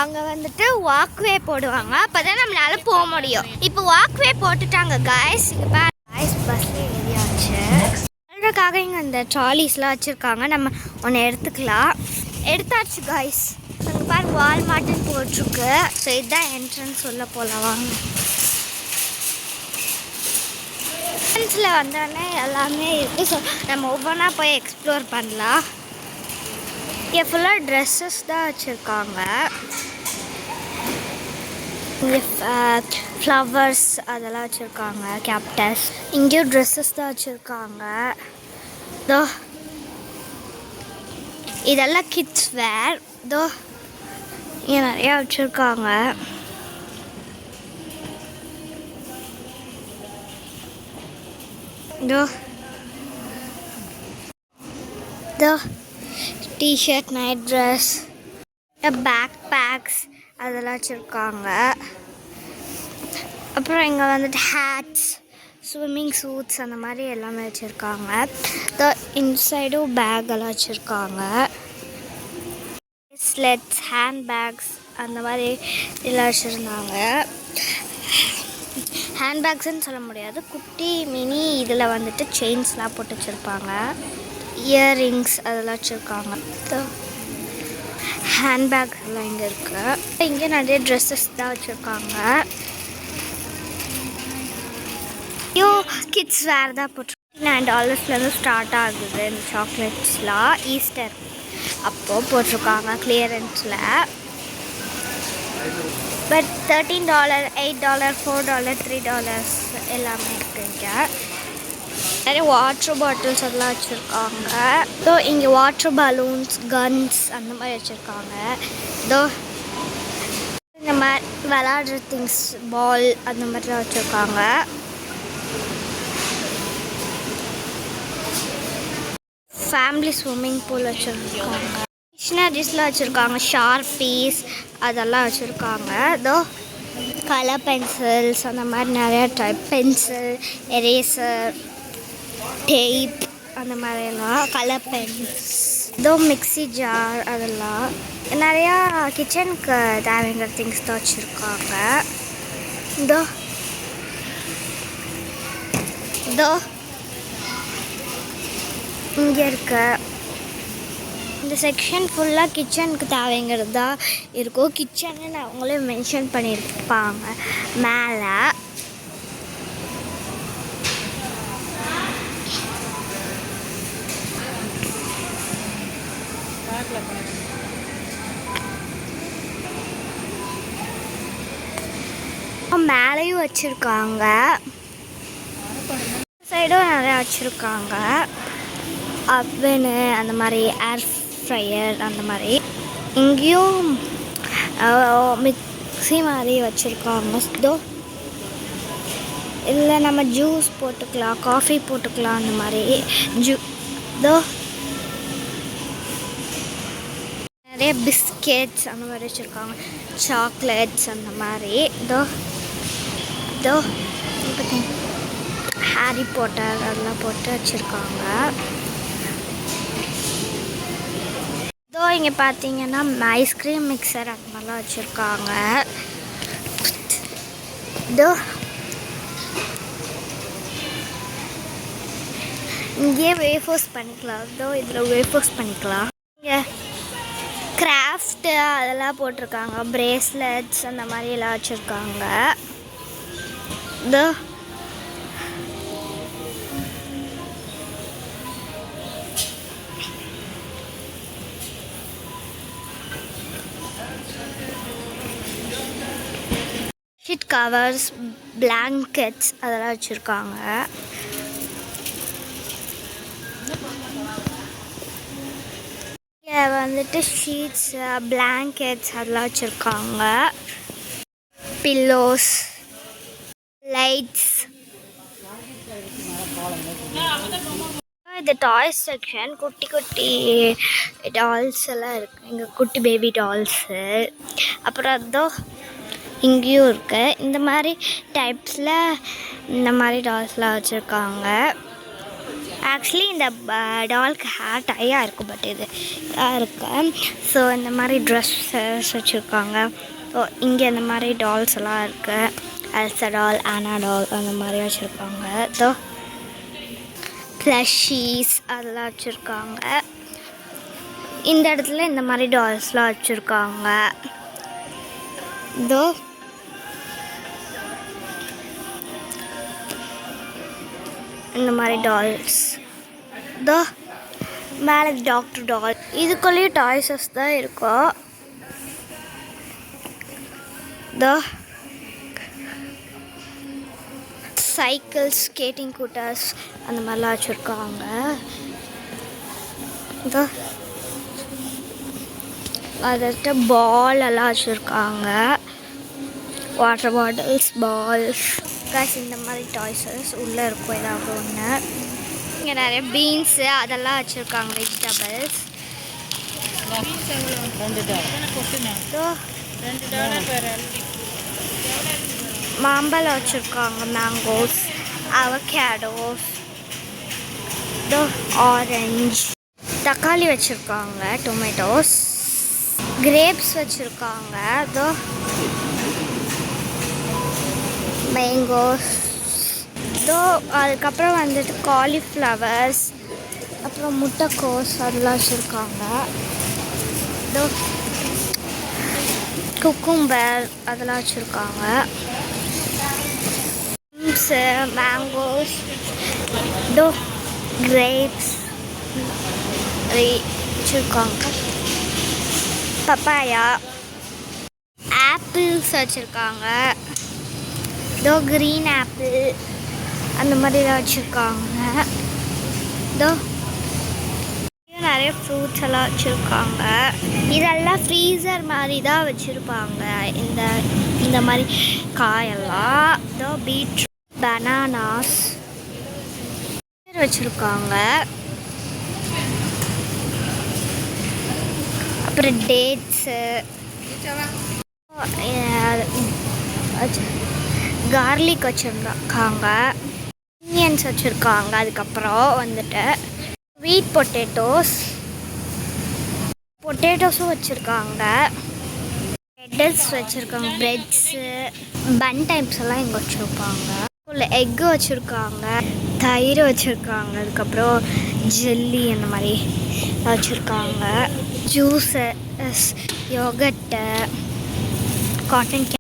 அங்கே வந்துட்டு வாக்வே போடுவாங்க, அப்போ தான் நம்மளால் போக முடியும். இப்போ வாக்வே போட்டுட்டாங்க காய்ஸ். இப்போ காய்ஸ் பஸ்ஸில் ஏறியாச்சு. அதுக்காக இங்கே இந்த ட்ராலிஸ்லாம் வச்சுருக்காங்க, நம்ம ஒன்று எடுத்துக்கலாம். எடுத்தாச்சு காய்ஸ். அங்கே பாருங்க வால்மார்ட்னு போட்டிருக்கு. ஸோ இதுதான் என்ட்ரன்ஸ் உள்ள போகலாம் வாங்க. என்ட்ரன்ஸில் வந்தோடனே எல்லாமே இருக்குது. ஸோ நம்ம ஒவ்வொன்றா போய் எக்ஸ்ப்ளோர் பண்ணலாம். இங்கே ஃபுல்லாக ட்ரெஸ்ஸஸ் தான் வச்சுருக்காங்க. இங்கே ஃப்ளவர்ஸ் அதெல்லாம் வச்சுருக்காங்க, கேப்டஸ். இங்கேயும் ட்ரெஸ்ஸஸ் தான் வச்சுருக்காங்க. தோ இதெல்லாம் கிட்ஸ் வேர். தோ இங்கே நிறையா வச்சுருக்காங்க. தோ T shirt, night dress, bag packs அதெல்லாம் வச்சுருக்காங்க. அப்புறம் இங்கே வந்துட்டு ஹேட்ஸ், ஸ்விம்மிங் சூட்ஸ் அந்த மாதிரி எல்லாமே வச்சுருக்காங்க. இன்சைடும் பேக் எல்லாம் வச்சுருக்காங்க. ஸ்லெட்ஸ், ஹேண்ட் பேக்ஸ் அந்த மாதிரி எல்லாம் வச்சுருந்தாங்க. ஹேண்ட்பேக்ஸ்ன்னு சொல்ல முடியாது, குட்டி மினி இதில் வந்துட்டு செயின்ஸ்லாம் போட்டு வச்சுருப்பாங்க. இயர்ரிங்ஸ் அதெல்லாம் வச்சுருக்காங்க. ஹேண்ட்பேக்ஸ் எல்லாம் இங்கே இருக்குது. இங்கே நிறைய ட்ரெஸ்ஸஸ் தான் வச்சுருக்காங்க. கிட்ஸ் வேறு தான் போட்டிருக்காங்க. $9 ஸ்டார்ட் ஆகுது இந்த சாக்லேட்ஸ்லாம். ஈஸ்டர் அப்போது போட்டிருக்காங்க கிளியரன்ஸில். பட் $13, $8, $4, $3 எல்லாமே இருக்குங்க. நிறைய வாட்டர் பாட்டில்ஸ் அதெல்லாம் வச்சுருக்காங்க. ஸோ இங்கே வாட்டர் பலூன்ஸ், கன்ஸ் அந்த மாதிரி வச்சுருக்காங்க. இதோ இந்த மாதிரி விளாடுற திங்ஸ், பால் அந்த மாதிரிலாம் வச்சுருக்காங்க. ஃபேமிலி ஸ்விம்மிங் பூல் வச்சுருக்காங்க. மிஷினரிஸ்லாம் வச்சுருக்காங்க, ஷார்பீஸ் அதெல்லாம் வச்சுருக்காங்க. இதோ கலர் பென்சில்ஸ் அந்த மாதிரி நிறையா டைப், பென்சில், எரேசர், டேப் அந்த மாதிரியெல்லாம், கலர் பென்ஸ். இதோ மிக்சி ஜார் அதெல்லாம் நிறையா கிச்சனுக்கு தேவைங்கிற திங்ஸ் தான் வச்சுருக்காங்க. இதோ இதோ இங்கே இருக்க இந்த செக்ஷன் ஃபுல்லாக கிச்சனுக்கு தேவைங்கிறது தான் இருக்கும். கிச்சன்னு அவங்களே மென்ஷன் பண்ணியிருப்பாங்க மேலே. மேலேயும் வச்சுருக்காங்க, சைடும் நிறையா வச்சுருக்காங்க. அவனு அந்த மாதிரி, ஏர் ஃப்ரையர் அந்த மாதிரி. இங்கேயும் மிக்ஸி மாதிரி வச்சுருக்காங்க. இதோ இதில் நம்ம ஜூஸ் போட்டுக்கலாம், காஃபி போட்டுக்கலாம் அந்த மாதிரி. இதோ நிறைய பிஸ்கெட்ஸ் அந்த மாதிரி வச்சுருக்காங்க, சாக்லேட்ஸ் அந்த மாதிரி. இதோ இதோ ஹாரி பாட்டர் அதெல்லாம் போட்டு வச்சுருக்காங்க. இதோ இங்கே பார்த்தீங்கன்னா ஐஸ்கிரீம் மிக்சர் அந்த மாதிரிலாம் வச்சுருக்காங்க. இதோ இங்கேயே வேஃபர்ஸ் பண்ணிக்கலாம். இதோ இதில் வேஃபர்ஸ் பண்ணிக்கலாம். இங்கே கிராஃப்ட்டு அதெல்லாம் போட்டிருக்காங்க, பிரேஸ்லெட்ஸ் அந்த மாதிரி எல்லாம் வச்சுருக்காங்க. இதோ ஷீட் கவர்ஸ், பிளாங்கெட்ஸ் அதெல்லாம் வச்சுருக்காங்க. இங்கே வந்துட்டு ஷீட்ஸ், பிளாங்கெட்ஸ் அதெல்லாம் வச்சுருக்காங்க. Pillows, lights. இது டாய்ஸ் செக்ஷன். குட்டி குட்டி டால்ஸ் எல்லாம் இருக்குது. இங்கே குட்டி பேபி டால்ஸு. அப்புறம் அதுதான் இங்கேயும் இருக்குது. இந்த மாதிரி டைப்ஸில் இந்த மாதிரி டால்ஸ்லாம் வச்சுருக்காங்க. ஆக்சுவலி இந்த டால்க்கு ஹேர் டையாக இருக்கும், பட் இது இருக்கு. ஸோ இந்த மாதிரி ட்ரெஸ்ஸஸ் வச்சுருக்காங்க. ஸோ இங்கே இந்த மாதிரி டால்ஸ் எல்லாம் இருக்குது. எல்சா டால், ஆனா டால் அந்த மாதிரி வச்சுருக்காங்க. ஸோ ப்ளஷீஸ் அதெல்லாம் வச்சுருக்காங்க. இந்த இடத்துல இந்த மாதிரி டால்ஸ்லாம் வச்சுருக்காங்க. இதோ இந்த மாதிரி டால்ஸ். இதோ மேலே டாக்டர் டால். இதுக்குள்ளேயும் டாய்ஸஸ் தான் இருக்கும். இதோ சைக்கிள், ஸ்கேட்டிங் கூட்டர்ஸ் அந்த மாதிரிலாம் வச்சுருக்காங்க. இதோ அதுக்கிட்ட பால் எல்லாம் வச்சுருக்காங்க. Water bottles, balls. ப்ளஸ் இந்த மாதிரி டாய்ஸஸ் உள்ளே இருக்கும் ஏதாவது ஒன்று. இங்கே நிறைய பீன்ஸு அதெல்லாம் வச்சுருக்காங்க, வெஜிடபிள்ஸ். மாம்பழம் வச்சுருக்காங்க, மேங்கோஸ், அவகேடோஸ், ஆரஞ்சு, தக்காளி வச்சுருக்காங்க, டொமேட்டோஸ், கிரேப்ஸ் வச்சுருக்காங்க, மேங்கோஸ். அதுக்கப்புறம் வந்துட்டு காலிஃப்ளவர்ஸ், அப்புறம் முட்டைக்கோஸ் அதெல்லாம் வச்சுருக்காங்க. குக்கும்பர் அதெல்லாம் வச்சுருக்காங்க. மேங்கோஸ், கிரேப்ஸ் வச்சுருக்காங்க. பப்பாயா, ஆப்பிள்ஸ் வச்சுருக்காங்க. க்ரீன் ஆப்பிள் அந்த மாதிரிலாம் வச்சுருக்காங்க. நிறைய ஃப்ரூட்ஸ் எல்லாம் வச்சுருக்காங்க. இதெல்லாம் ஃப்ரீசர் மாதிரி தான் வச்சுருப்பாங்க இந்த மாதிரி காயெல்லாம். பீட்ரூட், பனானாஸ் வச்சுருக்காங்க. அப்புறம் டேட்ஸு, கார்லிக் வச்சுருக்காங்க, ஆனியன்ஸ் வச்சுருக்காங்க. அதுக்கப்புறம் வந்துட்டு ஸ்வீட் பொட்டேட்டோஸும் வச்சுருக்காங்க. பிரெட்ஸ் வச்சுருக்காங்க, பிரெட்ஸு, பன் டைப்ஸ் எல்லாம் இங்கே வச்சுருப்பாங்க. எக்கு வச்சுருக்காங்க, தயிர் வச்சுருக்காங்க. அதுக்கப்புறம் ஜெல்லி அந்த மாதிரி வச்சுருக்காங்க. Juices, yogurt, cotton